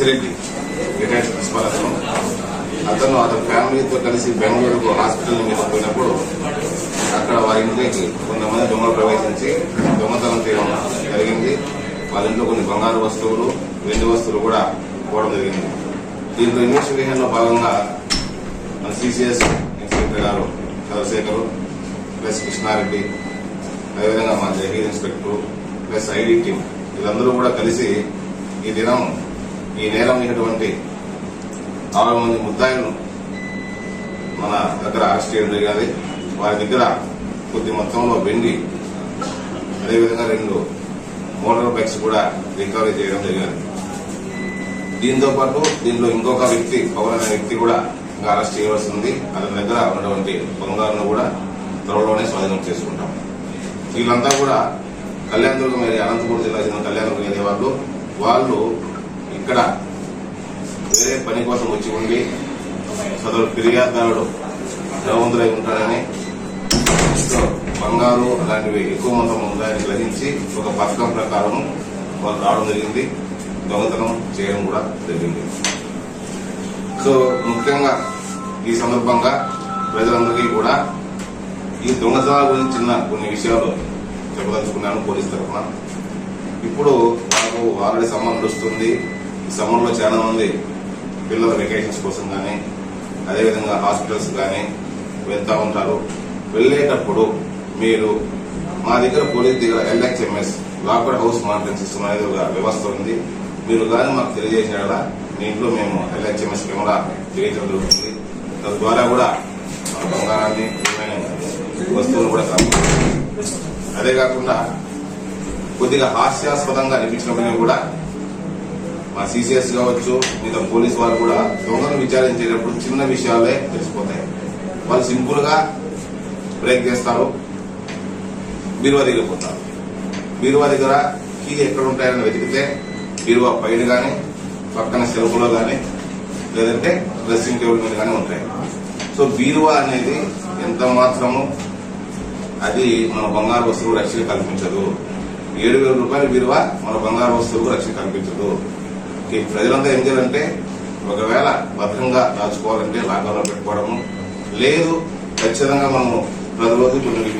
Buchi Reddy retired principal అతను ఫ్యామిలీతో కలిసి బెంగళూరుకు హాస్పిటల్ మీద పోయినప్పుడు అక్కడ వారి ఇంట్లోకి కొంతమంది దొంగలు ప్రవేశించి దొంగతనం చేయడం జరిగింది. వాళ్ళ ఇంట్లో కొన్ని బంగారు వస్తువులు, వెండి వస్తువులు కూడా పోవడం జరిగింది. దీంట్లో ఇన్వెస్టిగేషన్ లో భాగంగా మన సిసిఎస్ ఇన్స్పెక్టర్ గారు చంద్రశేఖర్ ప్లస్ కృష్ణారెడ్డి, అదేవిధంగా మా Zaheer inspector plus ID team వీళ్ళందరూ కూడా కలిసి ఈ దినం ఈ నేరం అయినటువంటి 6 మంది ముద్దాయిలను మన దగ్గర అరెస్ట్ చేయడం జరిగింది. వారి దగ్గర కొద్ది మొత్తంలో వెండి, అదేవిధంగా 2 మోటార్ బైక్స్ కూడా రికవరీ చేయడం జరిగింది. దీంతో పాటు దీంట్లో ఇంకొక వ్యక్తి, పవన్ అనే వ్యక్తి కూడా ఇంకా అరెస్ట్ చేయవలసి ఉంది. అతని దగ్గర ఉన్నటువంటి బంగారును కూడా త్వరలోనే స్వాధీనం చేసుకుంటాం. వీళ్ళంతా కూడా కళ్యాణదుర్గం అనంతపురం జిల్లా చెందిన కళ్యాణదుర్గం అనే వాళ్ళు ఇక్కడ వేరే పని కోసం వచ్చి ఉండి సదరు ఫిర్యాదుదారుడు ధనవంతులై ఉంటాడని, బంగారు అలాంటివి ఎక్కువ మొత్తంలో ఉన్నాయని గ్రహించి ఒక పథకం ప్రకారం వాళ్ళు రావడం జరిగింది. దొంగతనం చేయడం కూడా జరిగింది. సో ముఖ్యంగా ఈ సందర్భంగా ప్రజలందరికీ కూడా ఈ దొంగతనాల గురించి కొన్ని విషయాలు చెప్పదలుచుకున్నాను పోలీస్ తరఫున. ఇప్పుడు నాకు ఆల్రెడీ సమ్మర్ నడుస్తుంది. ఈ సమ్మర్ లో చాలా మంది పిల్లల వెకేషన్స్ కోసం కానీ, అదేవిధంగా హాస్పిటల్స్ కానీ వెళ్తా ఉంటారు. వెళ్లేటప్పుడు మీరు మా దగ్గర పోలీస్ దగ్గర LHMS locked house monitoring system అనేది ఒక వ్యవస్థ ఉంది. మీరు కానీ మాకు తెలియజేసిన మీ ఇంట్లో మేము LHMS కెమెరా చేయించడం జరుగుతుంది. తద్వారా కూడా మన బంగారాన్ని వస్తువులు కూడా కాపాడుతుంది. అదే కాకుండా కొద్దిగా హాస్యాస్పదంగా అనిపించినప్పటికీ కూడా మా సిసిఎస్ కావచ్చు, మిగతా పోలీసు వారు కూడా దొంగను విచారించేటప్పుడు చిన్న విషయాలే తెలిసిపోతాయి. వాళ్ళు సింపుల్ గా బ్రేక్ చేస్తారు, బీరువా దగ్గర పోతారు. బీరువా దగ్గర కీ ఎక్కడ ఉంటాయని వెతికితే బీరువా పైన కానీ, పక్కన సెల్ఫ్లో కానీ, లేదంటే డ్రెస్సింగ్ టేబుల్ మీద కానీ ఉంటాయి. సో బీరువా అనేది ఎంత మాత్రము అది మన బంగారు వస్తువులు రక్షణ కల్పించదు. 7,000 రూపాయల బీరువా మన బంగారు వస్తువులు రక్షణ కల్పించదు. ప్రజలంతా ఏం చేయాలంటే ఒకవేళ భద్రంగా దాచుకోవాలంటే లాకర్లో పెట్టుకోవడము, లేదు ఖచ్చితంగా మనము ప్రతిరోజు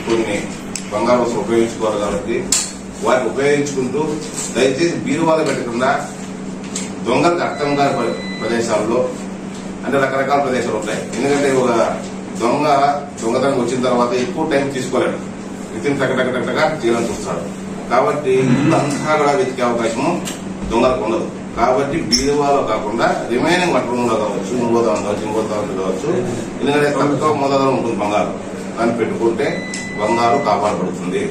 కొన్ని బంగారు వస్తువులు ఉపయోగించుకోవాలి కాబట్టి వాటిని ఉపయోగించుకుంటూ దయచేసి బీరువాలో పెట్టకుండా దొంగలకు అర్థం కాని ప్రదేశాల్లో, అంటే రకరకాల ప్రదేశాలు ఉంటాయి. ఎందుకంటే ఒక దొంగతనం వచ్చిన తర్వాత ఎక్కువ టైం తీసుకోలేడు, వితిన్ టకటకటగా చేయడం చూస్తాడు. కాబట్టి ఇల్లు అంతా కూడా వెతికే అవకాశము దొంగలకు ఉండదు. కాబట్టి బీరువాలో కాకుండా రిమైనింగ్ వన్ రూమ్లో కావచ్చు, ఇంకో దాంట్లో కావచ్చు, ఎందుకంటే తక్కువ మోతాదులో ఉంటుంది బంగారు, దాన్ని పెట్టుకుంటే బంగారు కాపాడబడుతుంది.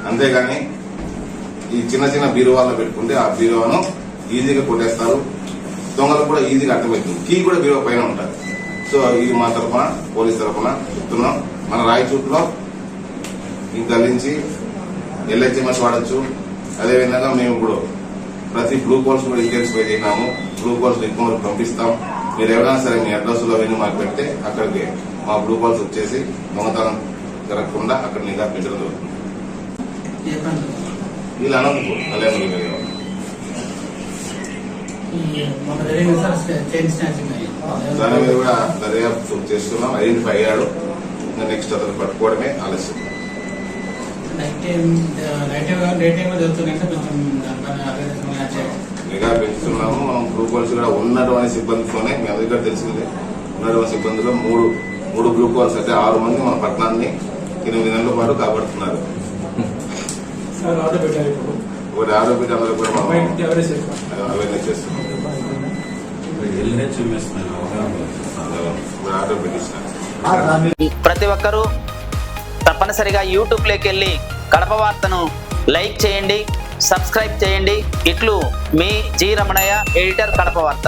అంతేగాని ఈ చిన్న చిన్న బీరువాల్లో పెట్టుకుంటే ఆ బీరువాను ఈజీగా కొట్టేస్తారు. దొంగలకు కూడా ఈజీగా అర్థమవుతుంది. కీ కూడా బీరువా పైన ఉంటుంది. సో ఇది మా తరఫున పోలీస్ తరఫున చెప్తున్నాం. మన రాయచూట్లో ఇంకా నుంచి LHMS వాడచ్చు. అదేవిధంగా మేము ఇప్పుడు ప్రతి బ్లూ కాల్స్ కూడా ఇంటెన్సిఫై చేసినాము. బ్లూ కాల్స్ ఎక్కువ పంపిస్తాం. మీరు ఎవరైనా సరే మీ అడ్రస్లో అవన్నీ మాకు పెడితే అక్కడికి మా బ్లూ కాల్స్ వచ్చేసి దొంగతనం జరగకుండా అక్కడ నిఘా పెంచడం జరుగుతుంది. వీళ్ళు అనంతపూర్ కళ్యాణదుర్గం దాని మీద కూడా దర్యాప్తు చేస్తున్నాం. ఐడెంటిఫై అయ్యాడు. ఇంకా నెక్స్ట్ అతను పట్టుకోవడమే ఆలస్యం. నిఘా పెంచుతున్నాము. మనం గ్రూప్ కాల్స్ కూడా ఉన్నటువంటి సిబ్బందితోనే, మీ అందరికీ తెలిసిందే, ఉన్నటువంటి సిబ్బందిలో మూడు గ్రూప్ కాల్స్ అయితే 6 మంది మన పట్టణాన్ని 8 నెలల పాటు కాపాడుతున్నారు. ఒకటి ఆరోగ్య అందరూ కూడా మనం అవేర్నెస్ చేస్తున్నాం. ఆర్డర్ పెట్టించిన ప్రతి ఒక్కరూ తప్పనిసరిగా యూట్యూబ్లోకి వెళ్ళి కడప వార్తను లైక్ చేయండి, సబ్స్క్రైబ్ చేయండి. ఇట్లు మీ జి రమణయ్య, ఎడిటర్, కడప వార్త.